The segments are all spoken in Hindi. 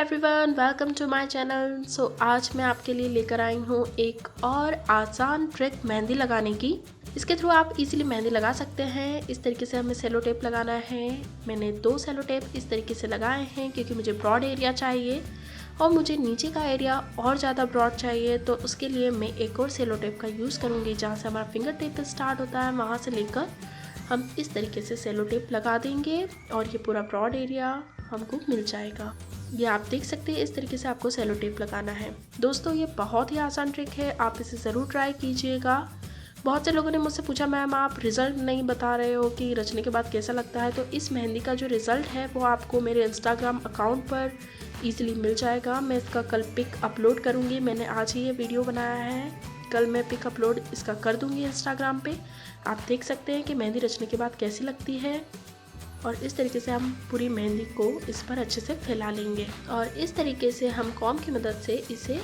Everyone, welcome to my channel. So आज मैं आपके लिए लेकर आई हूँ एक और आसान ट्रिक मेहंदी लगाने की। इसके थ्रू आप इजीली मेहंदी लगा सकते हैं। इस तरीके से हमें सेलो टेप लगाना है। मैंने 2 सेलो टेप इस तरीके से लगाए हैं क्योंकि मुझे ब्रॉड एरिया चाहिए और मुझे नीचे का एरिया और ज़्यादा ब्रॉड चाहिए। तो उसके लिए मैं एक और सेलो टेप का यूज़ करूँगी। जहाँ से हमारा फिंगर टेप स्टार्ट होता है वहाँ से लेकर हम इस तरीके से सेलो टेप लगा देंगे और ये पूरा ब्रॉड एरिया हमको मिल जाएगा। ये आप देख सकते हैं, इस तरीके से आपको सेलो टेप लगाना है। दोस्तों, ये बहुत ही आसान ट्रिक है, आप इसे ज़रूर ट्राई कीजिएगा। बहुत से लोगों ने मुझसे पूछा मैम आप रिज़ल्ट नहीं बता रहे हो कि रचने के बाद कैसा लगता है। तो इस मेहंदी का जो रिज़ल्ट है वो आपको मेरे इंस्टाग्राम अकाउंट पर ईजिली मिल जाएगा। मैं इसका कल पिक अपलोड करूँगी। मैंने आज ही ये वीडियो बनाया है, कल मैं पिक अपलोड इसका कर दूँगी इंस्टाग्राम पे। आप देख सकते हैं कि मेहंदी रचने के बाद कैसी लगती है और इस तरीके से हम पूरी मेहंदी को इस पर अच्छे से फैला लेंगे और इस तरीके से हम कॉम्ब की मदद से इसे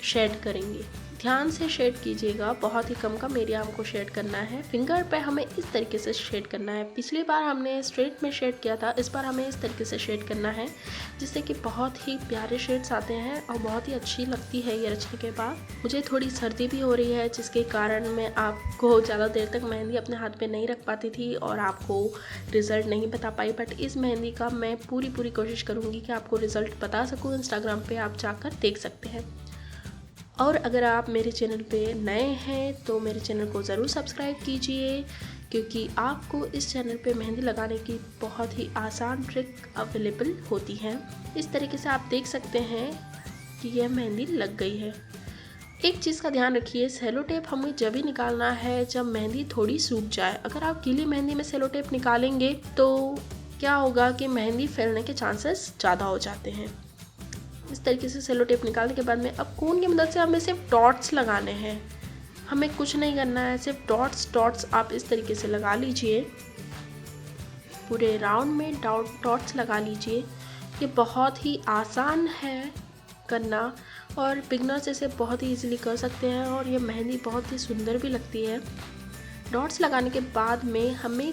शेड करेंगे। ध्यान से शेड कीजिएगा, बहुत ही कम एरिया हमको शेड करना है। फिंगर पे हमें इस तरीके से शेड करना है। पिछली बार हमने स्ट्रेट में शेड किया था, इस बार हमें इस तरीके से शेड करना है जिससे कि बहुत ही प्यारे शेड्स आते हैं और बहुत ही अच्छी लगती है ये रचने के बाद। मुझे थोड़ी सर्दी भी हो रही है जिसके कारण मैं आपको ज़्यादा देर तक मेहंदी अपने हाथ पे नहीं रख पाती थी और आपको रिज़ल्ट नहीं बता पाई। बट इस मेहंदी का मैं पूरी कोशिश करूँगी कि आपको रिज़ल्ट बता सकूँ। इंस्टाग्राम पर आप जाकर देख सकते हैं। और अगर आप मेरे चैनल पे नए हैं तो मेरे चैनल को ज़रूर सब्सक्राइब कीजिए क्योंकि आपको इस चैनल पे मेहंदी लगाने की बहुत ही आसान ट्रिक अवेलेबल होती हैं। इस तरीके से आप देख सकते हैं कि यह मेहंदी लग गई है। एक चीज़ का ध्यान रखिए, सेलो टेप हमें जब ही निकालना है जब मेहंदी थोड़ी सूख जाए। अगर आप गीली मेहंदी में सेलो टेप निकालेंगे तो क्या होगा कि मेहंदी फैलने के चांसेस ज़्यादा हो जाते हैं। इस तरीके से सेलो टेप निकालने के बाद में अब कोन की मदद से हमें सिर्फ डॉट्स लगाने हैं। हमें कुछ नहीं करना है, सिर्फ डॉट्स आप इस तरीके से लगा लीजिए। पूरे राउंड में डॉट्स लगा लीजिए। ये बहुत ही आसान है करना और बिगनर्स इसे बहुत ही इजीली कर सकते हैं और ये मेहंदी बहुत ही सुंदर भी लगती है। डॉट्स लगाने के बाद में हमें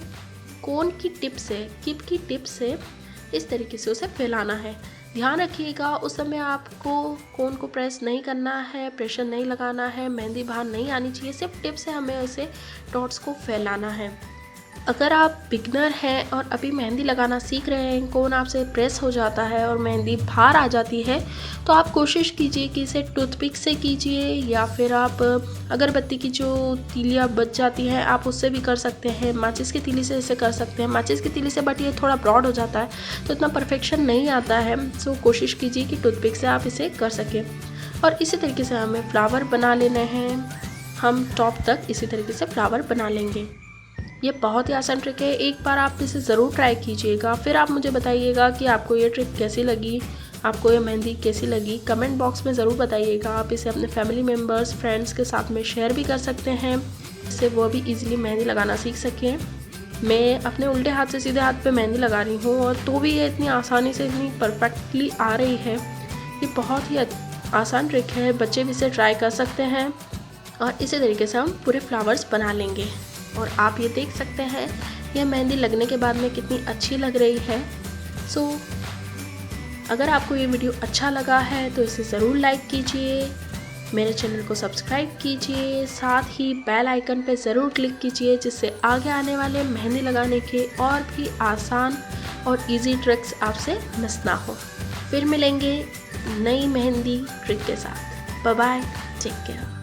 कोन की टिप से, किप की टिप से इस तरीके से उसे फैलाना है। ध्यान रखिएगा उस समय आपको कोन को प्रेस नहीं करना है, प्रेशर नहीं लगाना है, मेहंदी बाहर नहीं आनी चाहिए। सिर्फ टिप से हमें उसे डॉट्स को फैलाना है। अगर आप बिगनर हैं और अभी मेहंदी लगाना सीख रहे हैं, कोन आपसे प्रेस हो जाता है और मेहंदी बाहर आ जाती है तो आप कोशिश कीजिए कि इसे टूथपिक से कीजिए या फिर आप अगरबत्ती की जो तीलियाँ बच जाती हैं आप उससे भी कर सकते हैं। माचिस की तीली से इसे कर सकते हैं। माचिस की तीली से बट ये थोड़ा ब्रॉड हो जाता है तो इतना परफेक्शन नहीं आता है। सो कोशिश कीजिए कि टूथपिक से आप इसे कर सकें। और इसी तरीके से हमें फ्लावर बना लेने हैं। हम टॉप तक इसी तरीके से फ्लावर बना लेंगे। ये बहुत ही आसान ट्रिक है, एक बार आप इसे ज़रूर ट्राई कीजिएगा। फिर आप मुझे बताइएगा कि आपको ये ट्रिक कैसी लगी, आपको ये मेहंदी कैसी लगी। कमेंट बॉक्स में ज़रूर बताइएगा। आप इसे अपने फैमिली मेम्बर्स, फ्रेंड्स के साथ में शेयर भी कर सकते हैं जिससे वो भी ईजिली मेहंदी लगाना सीख सकें। मैं अपने उल्टे हाथ से सीधे हाथ पे मेहंदी लगा रही हूँ और तो भी ये इतनी आसानी से, इतनी परफेक्टली आ रही है। ये बहुत ही आसान ट्रिक है, बच्चे भी इसे ट्राई कर सकते हैं और इसी तरीके से हम पूरे फ्लावर्स बना लेंगे। और आप ये देख सकते हैं यह मेहंदी लगने के बाद में कितनी अच्छी लग रही है। सो अगर आपको ये वीडियो अच्छा लगा है तो इसे ज़रूर लाइक कीजिए, मेरे चैनल को सब्सक्राइब कीजिए, साथ ही बेल आइकन पे ज़रूर क्लिक कीजिए जिससे आगे आने वाले मेहंदी लगाने के और भी आसान और इजी ट्रिक्स आपसे मिस ना हो। फिर मिलेंगे नई मेहंदी ट्रिक के साथ। Bye bye, take care.